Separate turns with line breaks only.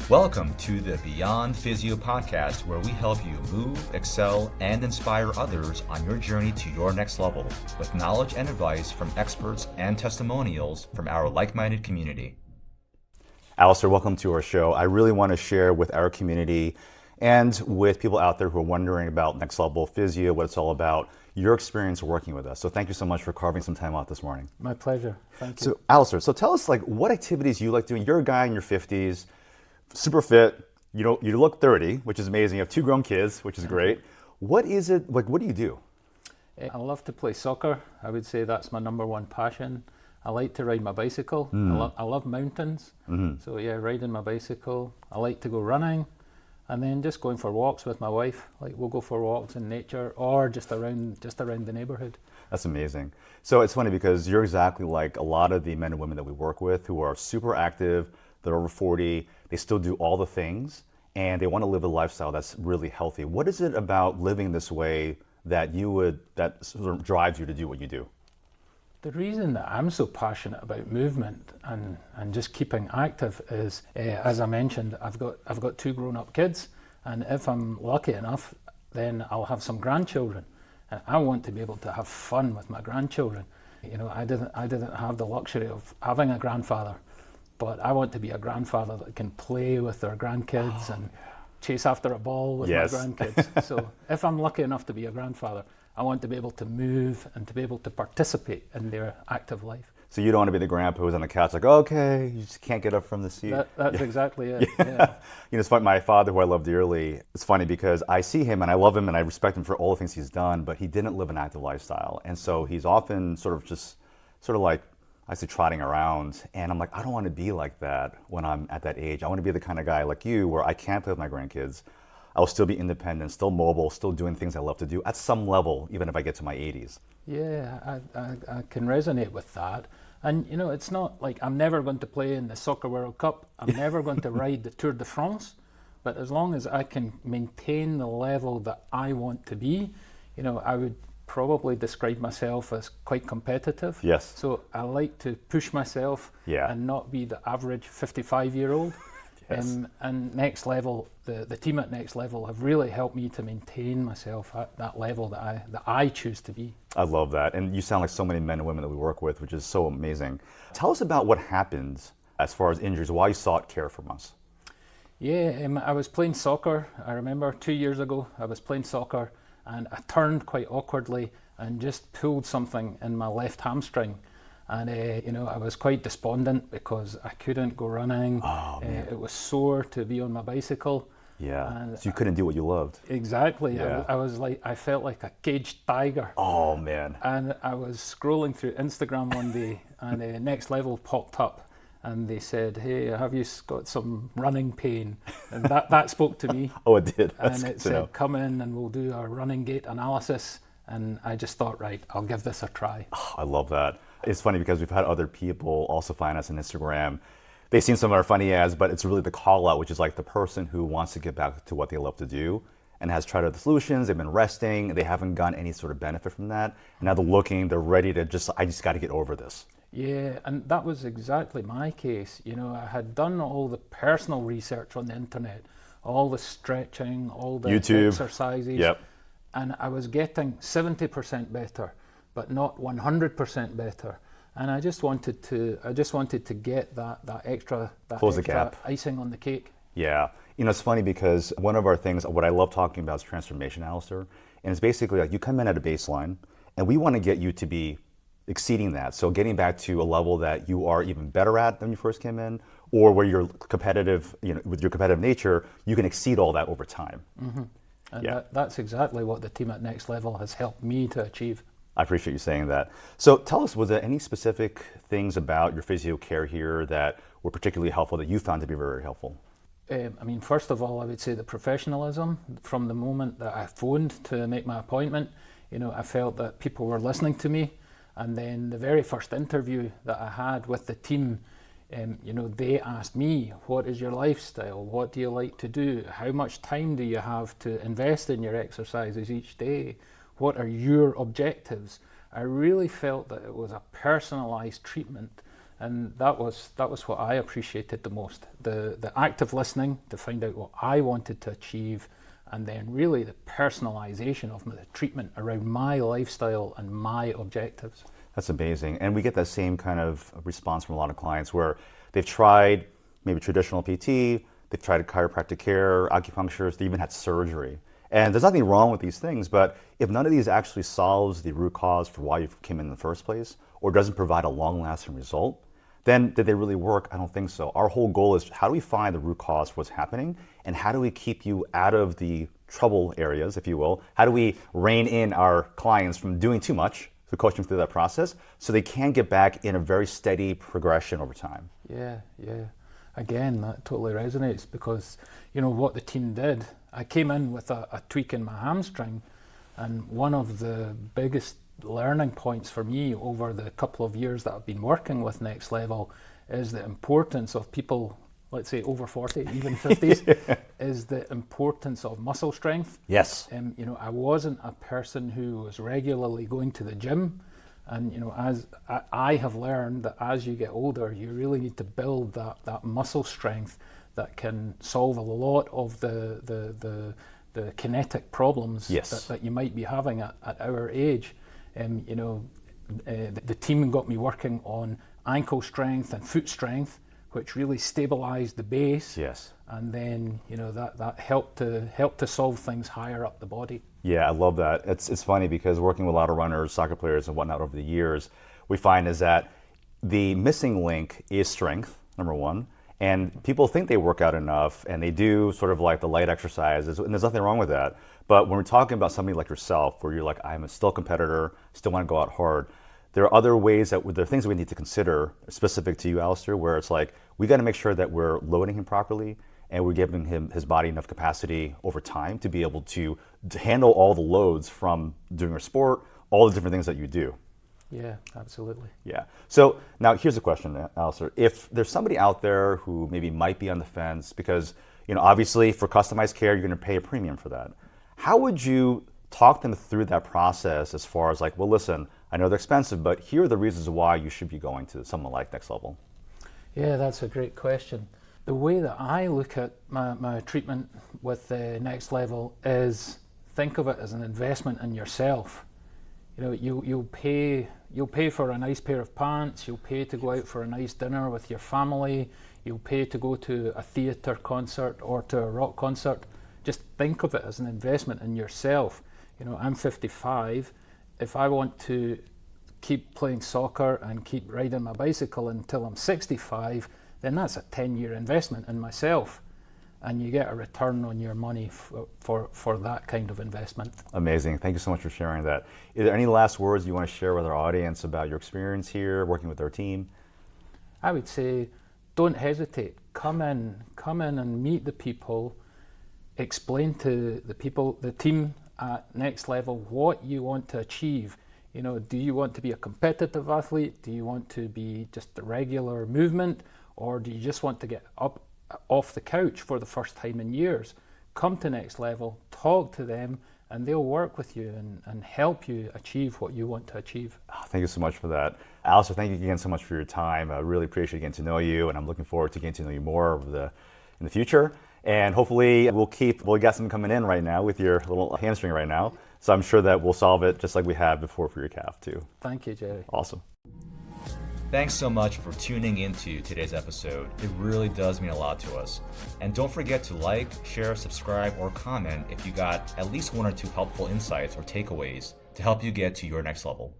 Welcome to the Beyond Physio podcast, where we help you move, excel, and inspire others on your journey to your next level with knowledge and advice from experts and testimonials from our like-minded community.
Alistair, welcome to our show. I really want to share with our community and with people out there who are wondering about next level physio, what it's all about, your experience working with us. So thank you so much for carving some time out this morning.
My pleasure. Thank you.
So Alistair, tell us what activities you like doing. You're a guy in your 50s, super fit. You look 30, which is amazing. You have 2 grown kids, which is great. What is it, what do you do?
I love to play soccer. I would say that's my number one passion. I like to ride my bicycle. I love mountains. So yeah, riding my bicycle. I like to go running. And then just going for walks with my wife. Like we'll go for walks in nature or just around the neighborhood.
That's amazing. So it's funny because you're exactly like a lot of the men and women that we work with who are super active, they're over 40, they still do all the things, and they want to live a lifestyle that's really healthy. What is it about living this way that sort of drives you to do what you do?
The reason that I'm so passionate about movement and just keeping active is, as I mentioned, I've got 2 grown-up kids, and if I'm lucky enough, then I'll have some grandchildren, and I want to be able to have fun with my grandchildren. You know, I didn't have the luxury of having a grandfather, but I want to be a grandfather that can play with their grandkids and chase after a ball with my grandkids. So if I'm lucky enough to be a grandfather, I want to be able to move and to be able to participate in their active life.
So you don't want to be the grandpa who's on the couch like, okay, you just can't get up from the seat.
That's exactly it. Yeah.
It's funny, my father, who I love dearly, it's funny because I see him and I love him and I respect him for all the things he's done, but he didn't live an active lifestyle. And so he's often sort of like, I say trotting around, and I'm like, I don't want to be like that when I'm at that age. I want to be the kind of guy like you where I can play with my grandkids. I'll still be independent, still mobile, still doing things I love to do at some level, even if I get to my 80s.
Yeah, I can resonate with that. And it's not like I'm never going to play in the Soccer World Cup. I'm never going to ride the Tour de France. But as long as I can maintain the level that I want to be, I would probably describe myself as quite competitive.
Yes.
So I like to push myself and not be the average 55-year-old.
Yes.
And Next Level, the team at Next Level have really helped me to maintain myself at that level that I choose to be.
I love that. And you sound like so many men and women that we work with, which is so amazing. Tell us about what happened as far as injuries, why you sought care from us.
Yeah, I was playing soccer. I remember 2 years ago, I was playing soccer and I turned quite awkwardly and just pulled something in my left hamstring. And I was quite despondent because I couldn't go running.
Oh,
it was sore to be on my bicycle.
Yeah,
and
so you couldn't do what you loved.
Exactly.
Yeah.
I felt like a caged tiger.
Oh man.
And I was scrolling through Instagram one day and Next Level popped up and they said, hey, have you got some running pain? And that spoke to me.
Oh, it did. That's
and
good
it
to
said,
know.
come in and we'll do a running gait analysis. And I just thought, right, I'll give this a try.
Oh, I love that. It's funny because we've had other people also find us on Instagram. They've seen some of our funny ads, but it's really the call out, which is like the person who wants to get back to what they love to do and has tried other solutions. They've been resting. They haven't gotten any sort of benefit from that. And now they're looking, they're ready to I just got to get over this.
Yeah, and that was exactly my case. I had done all the personal research on the internet, all the stretching, all the
YouTube
exercises.
Yep.
And I was getting 70% better, but not 100% better. And I just wanted to get that extra
Close the gap.
icing on the cake.
Yeah. It's funny because one of our things, what I love talking about is transformation, Alistair. And it's basically like you come in at a baseline and we want to get you to be exceeding that. So getting back to a level that you are even better at than you first came in, or where you're competitive, with your competitive nature, you can exceed all that over time.
Mm-hmm. And that's exactly what the team at Next Level has helped me to achieve.
I appreciate you saying that. So tell us, was there any specific things about your physio care here that were particularly helpful that you found to be very, very helpful?
First of all, I would say the professionalism. From the moment that I phoned to make my appointment, I felt that people were listening to me. And then the very first interview that I had with the team, they asked me, what is your lifestyle? What do you like to do? How much time do you have to invest in your exercises each day? What are your objectives? I really felt that it was a personalized treatment And that was what I appreciated the most. The active listening to find out what I wanted to achieve, and then really the personalization of the treatment around my lifestyle and my objectives.
That's amazing. And we get that same kind of response from a lot of clients where they've tried maybe traditional PT, they've tried chiropractic care, acupuncture, they even had surgery. And there's nothing wrong with these things, but if none of these actually solves the root cause for why you came in the first place, or doesn't provide a long-lasting result, then did they really work? I don't think so. Our whole goal is how do we find the root cause for what's happening, and how do we keep you out of the trouble areas, if you will? How do we rein in our clients from doing too much, to coach them through that process, so they can get back in a very steady progression over time?
Yeah. Again, that totally resonates, because what the team did, I came in with a tweak in my hamstring, and one of the biggest learning points for me over the couple of years that I've been working with Next Level is the importance of people, let's say over 40, even 50s, is the importance of muscle strength.
Yes.
I wasn't a person who was regularly going to the gym, and as I have learned that as you get older, you really need to build that muscle strength that can solve a lot of the kinetic problems that you might be having at our age. The team got me working on ankle strength and foot strength, which really stabilized the base.
Yes.
And then that helped to solve things higher up the body.
Yeah, I love that. It's funny because working with a lot of runners, soccer players, and whatnot over the years, we find is that the missing link is strength, number one. And people think they work out enough, and they do sort of like the light exercises, and there's nothing wrong with that. But when we're talking about somebody like yourself, where you're like, I'm still a competitor, still want to go out hard, there are other ways there are things we need to consider specific to you, Alistair, where it's like, we got to make sure that we're loading him properly, and we're giving his body enough capacity over time to be able to handle all the loads from doing your sport, all the different things that you do.
Yeah, absolutely.
Yeah. So now here's a question, Alistair. If there's somebody out there who maybe might be on the fence, because obviously for customized care, you're going to pay a premium for that. How would you talk them through that process as far as like, well, listen, I know they're expensive, but here are the reasons why you should be going to someone like Next Level?
Yeah, that's a great question. The way that I look at my treatment with Next Level is think of it as an investment in yourself. You'll pay for a nice pair of pants, you'll pay to go out for a nice dinner with your family, you'll pay to go to a theatre concert or to a rock concert. Just think of it as an investment in yourself. I'm 55. If I want to keep playing soccer and keep riding my bicycle until I'm 65, then that's a 10-year investment in myself. And you get a return on your money for that kind of investment.
Amazing. Thank you so much for sharing that. Is there any last words you want to share with our audience about your experience here, working with our team?
I would say, don't hesitate. Come in and meet the people. Explain to the team at Next Level, what you want to achieve. Do you want to be a competitive athlete? Do you want to be just a regular movement? Or do you just want to get up off the couch for the first time in years? Come to Next Level, talk to them, and they'll work with you and help you achieve what you want to achieve.
Oh, thank you so much for that. Alistair, thank you again so much for your time. I really appreciate getting to know you, and I'm looking forward to getting to know you more in the future. And hopefully we got some coming in right now with your little hamstring right now. So I'm sure that we'll solve it just like we have before for your calf too.
Thank you, Jerry.
Awesome.
Thanks so much for tuning into today's episode. It really does mean a lot to us. And don't forget to like, share, subscribe, or comment if you got at least one or two helpful insights or takeaways to help you get to your next level.